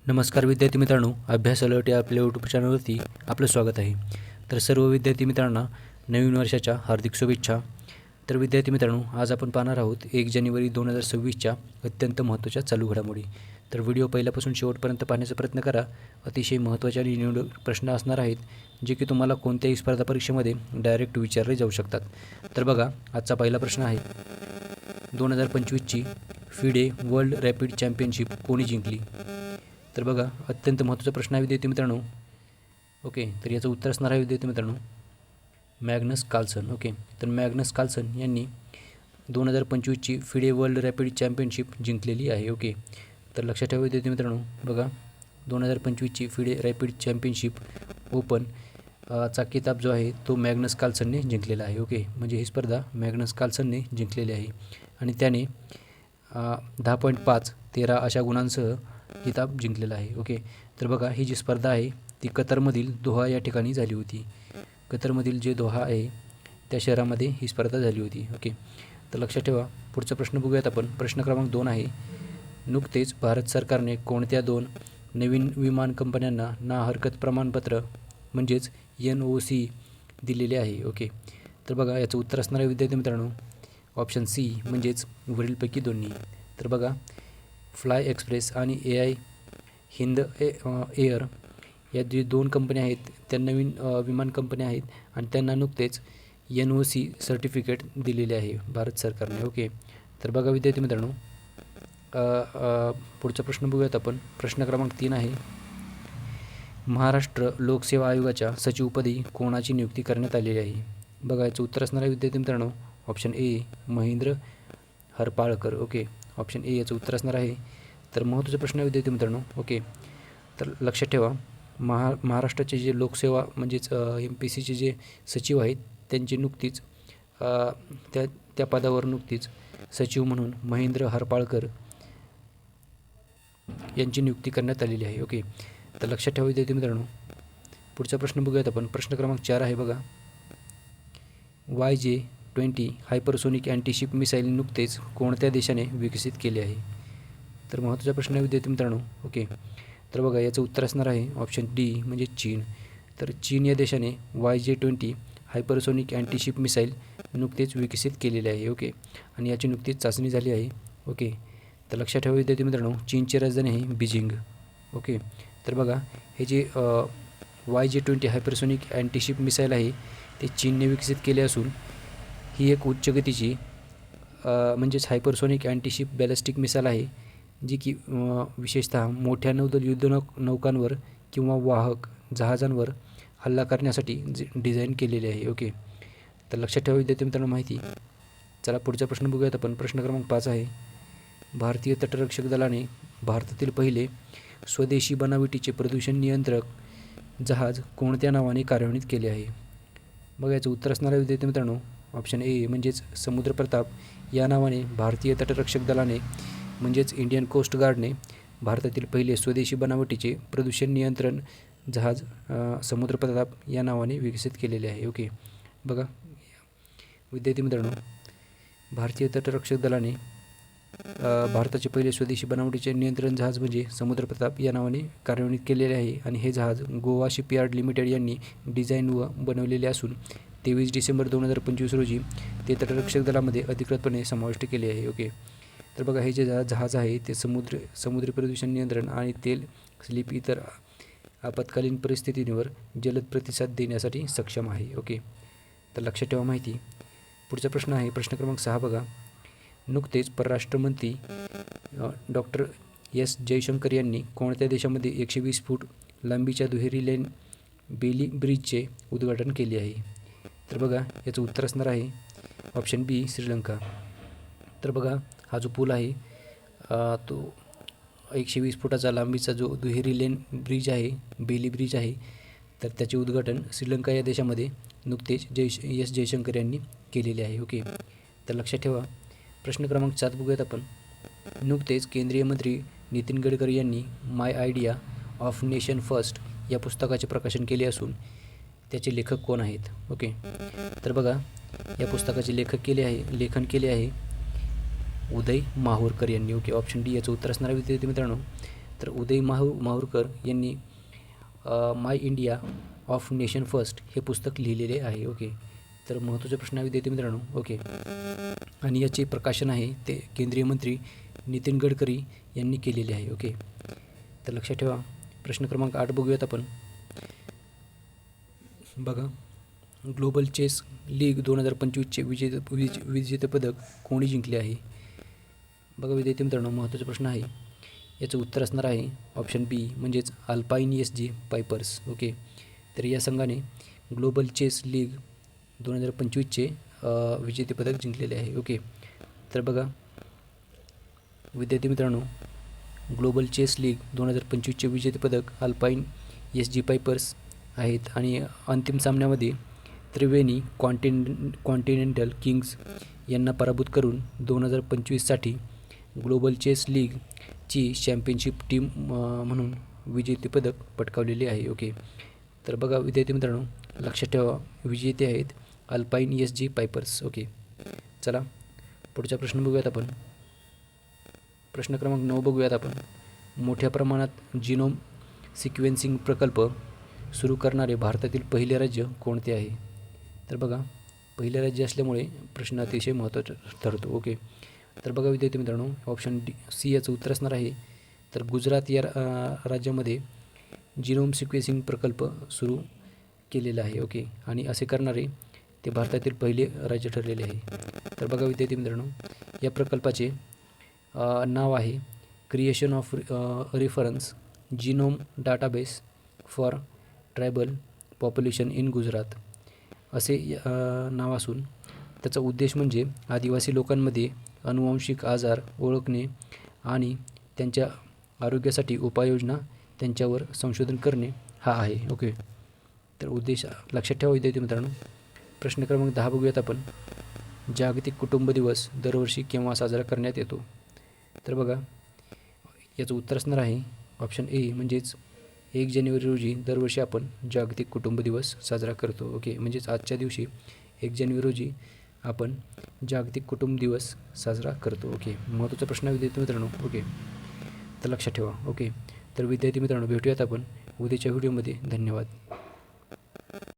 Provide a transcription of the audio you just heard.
नमस्कार विद्यार्थी मित्रांनो, अभ्यास अलर्ट या आपल्या यूट्यूब चॅनलवरती आपलं स्वागत आहे. तर सर्व विद्यार्थी मित्रांना नवीन वर्षाच्या हार्दिक शुभेच्छा. तर विद्यार्थी मित्रांनो, आज आपण पाहणार आहोत 1 जानेवारी 2026च्या अत्यंत महत्त्वाच्या चालू घडामोडी. तर व्हिडिओ पहिल्यापासून शेवटपर्यंत पाहण्याचा प्रयत्न करा. अतिशय महत्त्वाचे आणि निवडक प्रश्न असणार आहेत, जे की तुम्हाला कोणत्याही स्पर्धा परीक्षेमध्ये डायरेक्ट विचारले जाऊ शकतात. तर बघा, आजचा पहिला प्रश्न आहे, 2025ची फिडे वर्ल्ड रॅपिड चॅम्पियनशिप कोणी जिंकली? तर बघा, अत्यंत महत्त्वाचा प्रश्न आहे विद्यार्थी मित्रांनो. ओके, तर याचं उत्तर असणार आहे विद्यार्थी मित्रांनो मॅग्नस कार्लसन. ओके, तर मॅग्नस कार्लसन यांनी 2025ची फिडे वर्ल्ड रॅपिड चॅम्पियनशिप जिंकलेली आहे. ओके, तर लक्षात ठेवा विद्यार्थी मित्रांनो, बघा 2025ची फिडे रॅपिड चॅम्पियनशिप ओपन चा किताब जो आहे तो मॅग्नस कार्लसनने जिंकलेला आहे. ओके, म्हणजे ही स्पर्धा मॅग्नस कार्लसनने जिंकलेली आहे आणि त्याने 10.5-13 अशा गुणांसह किताब जिंकलेला आहे. ओके, तर बघा, ही जी स्पर्धा आहे ती कतरमधील दोहा या ठिकाणी झाली होती. कतरमधील जे दोहा आहे त्या शहरामध्ये ही स्पर्धा झाली होती. ओके, तर लक्षात ठेवा. पुढचा प्रश्न बघूयात आपण. प्रश्न क्रमांक 2 आहे, नुकतेच भारत सरकारने कोणत्या 2 नवीन विमान कंपन्यांना ना हरकत प्रमाणपत्र म्हणजेच NOC दिलेले आहे? ओके, तर बघा, याचं उत्तर असणार आहे विद्यार्थी मित्रांनो ऑप्शन सी म्हणजेच वरीलपैकी दोन्ही. तर बघा, फ्लाय एक्सप्रेस आणि AI हिंद एअर या जे 2 कंपन्या आहेत त्या नवीन विमान कंपन्या आहेत आणि त्यांना नुकतेच NOC सर्टिफिकेट दिलेले आहे भारत सरकारने. ओके, तर बघा विद्यार्थी मित्रांनो, पुढचा प्रश्न बघूयात आपण. प्रश्न क्रमांक 3 आहे, महाराष्ट्र लोकसेवा आयोगाच्या सचिवपदी कोणाची नियुक्ती करण्यात आलेली आहे? बघा, याचं उत्तर असणार आहे विद्यार्थी मित्रांनो option A Mahendra Harpalkar. Okay, option A याचं उत्तर असणार आहे. तर महत्त्वाचा प्रश्न आहे विद्यार्थी मित्रांनो. ओके, तर लक्षात ठेवा, महाराष्ट्राचे जे लोकसेवा म्हणजेच MPSCचे जे सचिव आहेत त्यांची नुकतीच त्या पदावर नुकतीच सचिव म्हणून महेंद्र हरपाळकर यांची नियुक्ती करण्यात आलेली आहे. ओके, तर लक्षात ठेवा विद्यार्थी मित्रांनो. पुढचा प्रश्न बघूयात आपण. प्रश्न क्रमांक 4 आहे बघा, YJ-20 हायपरसोनिक अँटीशिप मिसाईल नुकतेच कोणत्या देशाने विकसित केले आहे? तर महत्त्वाचा प्रश्न आहे विद्यार्थी मित्रांनो. ओके, तर बघा, याचं उत्तर असणार आहे ऑप्शन डी म्हणजे चीन. तर चीन या देशाने YJ-20 हायपरसोनिक अँटीशिप मिसाईल नुकतेच विकसित केलेले आहे. ओके, आणि याची नुकतीच चाचणी झाली आहे. ओके, तर लक्षात ठेवा विद्यार्थी मित्रांनो, चीनची राजधानी आहे बीजिंग. ओके, तर बघा, हे जे YJ-20 हायपरसोनिक अँटीशिप मिसाईल आहे ते चीनने विकसित केले असून ही एक उच्च गतीची म्हणजेच हायपरसोनिक अँटीशिप बॅलिस्टिक मिसाईल आहे, जी की विशेषतः मोठ्या नौदल नौकांवर किंवा वाहक जहाजांवर हल्ला करण्यासाठी डिझाईन केलेले आहे. ओके, तर लक्षात ठेवा विद्यार्थी मित्रांनो माहिती. चला पुढचा प्रश्न बघूयात आपण. प्रश्न क्रमांक 5 आहे, भारतीय तटरक्षक दलाने भारतातील पहिले स्वदेशी बनावटीचे प्रदूषण नियंत्रक जहाज कोणत्या नावाने कार्यान्वित केले आहे? बघा, याचं उत्तर असणार आहे विद्यार्थी मित्रांनो ऑप्शन ए म्हणजेच समुद्रप्रताप या नावाने भारतीय तटरक्षक दलाने म्हणजेच इंडियन कोस्ट गार्डने भारतातील पहिले स्वदेशी बनावटीचे प्रदूषण नियंत्रण जहाज समुद्रप्रताप या नावाने विकसित केलेले आहे. ओके, बघा विद्यार्थी मित्रांनो, भारतीय तटरक्षक दलाने भारताचे पहिले स्वदेशी बनावटीचे नियंत्रण जहाज म्हणजे समुद्रप्रताप या नावाने कार्यान्वित केलेले आहे आणि हे जहाज गोवा शिपयार्ड लिमिटेड यांनी डिझाईन व बनवलेले असून 23 डिसेंबर 2025 रोजी ते तटरक्षक दलामध्ये अधिकृतपणे समाविष्ट केले आहे. ओके, तर बघा, हे जे जहाज आहे ते समुद्री प्रदूषण नियंत्रण आणि तेल स्लिप इतर आपत्कालीन परिस्थितींवर जलद प्रतिसाद देण्यासाठी सक्षम आहे. ओके, तर लक्षात ठेवा माहिती. पुढचा प्रश्न आहे प्रश्न क्रमांक 6 बघा, नुकतेच परराष्ट्रमंत्री डॉक्टर S जयशंकर यांनी कोणत्या देशामध्ये 120 फूट लांबीच्या दुहेरी लेन बेली ब्रिजचे उद्घाटन केले आहे? तर बघा, याचं उत्तर असणार आहे ऑप्शन बी श्रीलंका. तर बघा, हा जो पूल आहे तो 120 फुटाचा लांबीचा जो दुहेरी लेन ब्रिज आहे, बेली ब्रिज आहे, तर त्याचे उद्घाटन श्रीलंका या देशामध्ये नुकतेच S जयशंकर यांनी केलेले आहे. ओके, तर लक्षात ठेवा. प्रश्न क्रमांक 7 बघूयात आपण. नुकतेच केंद्रीय मंत्री नितीन गडकरी यांनी माय आयडिया ऑफ नेशन फर्स्ट या पुस्तकाचे प्रकाशन केले असून त्याचे लेखक कोण आहेत? ओके, तर बघा, या पुस्तकाचे लेखन केले आहे उदय माहूरकर यांनी. ओके, ऑप्शन डी याचं उत्तर असणार आहे विद्यार्थी मित्रांनो. तर उदय माहूरकर यांनी माय इंडिया ऑफ नेशन फर्स्ट हे पुस्तक लिहिलेले आहे. ओके, तर महत्त्वाचा प्रश्न आहे विद्यार्थी मित्रांनो. ओके, आणि याचे प्रकाशन आहे ते केंद्रीय मंत्री नितीन गडकरी यांनी केलेले आहे. ओके, तर लक्षात ठेवा. प्रश्न क्रमांक 8 बघूयात आपण. बघा, ग्लोबल चेस लीग 2025चे विजेतेपदक कोणी जिंकले आहे? बघा विद्यार्थी मित्रांनो, महत्त्वाचा प्रश्न आहे. याचं उत्तर असणार आहे ऑप्शन बी म्हणजेच अल्पाईन एस.जी. पायपर्स. ओके, तर या संघाने ग्लोबल चेस लीग 2025चे विजेतेपदक जिंकलेले आहे. ओके, तर बघा विद्यार्थी मित्रांनो, ग्लोबल चेस लीग 2025चे विजेतेपदक अल्पाईन एस.जी. पायपर्स आहेत आणि अंतिम सामन्यामध्ये त्रिवेणी कॉन्टिनेंटल किंग्ज यांना पराभूत करून 2025साठी ग्लोबल चेस लीगची चॅम्पियनशिप टीम म्हणून विजेतेपदक पटकावलेले आहे. ओके, तर बघा विद्यार्थी मित्रांनो, लक्षात ठेवा विजेते आहेत अल्पाईन एस.जी. पायपर्स. ओके, चला पुढचा प्रश्न बघूयात आपण. प्रश्न क्रमांक 9 बघूयात आपण. मोठ्या प्रमाणात जीनोम सिक्वेन्सिंग प्रकल्प सुरू करणारे भारतातील पहिले राज्य कोणते आहे? तर बघा, पहिले राज्य असल्यामुळे प्रश्न अतिशय महत्त्वाचा ठरतो. ओके, तर बघा विद्यार्थी मित्रांनो, ऑप्शन सी याचं उत्तर असणार आहे. तर गुजरात या राज्यामध्ये जीनोम सिक्वेन्सिंग प्रकल्प सुरू केलेला आहे. ओके, आणि असे करणारे ते भारतातील पहिले राज्य ठरलेले आहे. तर बघा विद्यार्थी मित्रांनो, या प्रकल्पाचे नाव आहे creation of reference genome database for tribal population in Gujarat असे नाव असून त्याचा उद्देश म्हणजे आदिवासी लोकांमध्ये अनुवांशिक आजार ओळखणे आणि त्यांच्या आरोग्यासाठी उपाययोजना त्यांच्यावर संशोधन करणे हा आहे. ओके, तर उद्देश लक्षात ठेवा विद्यार्थी मित्रांनो. प्रश्न क्रमांक 10 बघूयात आपण. जागतिक कुटुंब दिवस दरवर्षी केव्हा साजरा करण्यात येतो? तर बघा, याचं उत्तर असणार आहे ऑप्शन ए म्हणजेच 1 जानेवारी रोजी दरवर्षी आपण जागतिक कुटुंब दिवस साजरा करतो. ओके, म्हणजेच आजच्या दिवशी 1 जानेवारी रोजी आपण जागतिक कुटुंब दिवस साजरा करतो. ओके, महत्त्वाचा प्रश्न आहे विद्यार्थी मित्रांनो. ओके, तर लक्षात ठेवा. ओके, तर विद्यार्थी मित्रांनो, भेटूयात आपण उद्याच्या व्हिडिओमध्ये. धन्यवाद.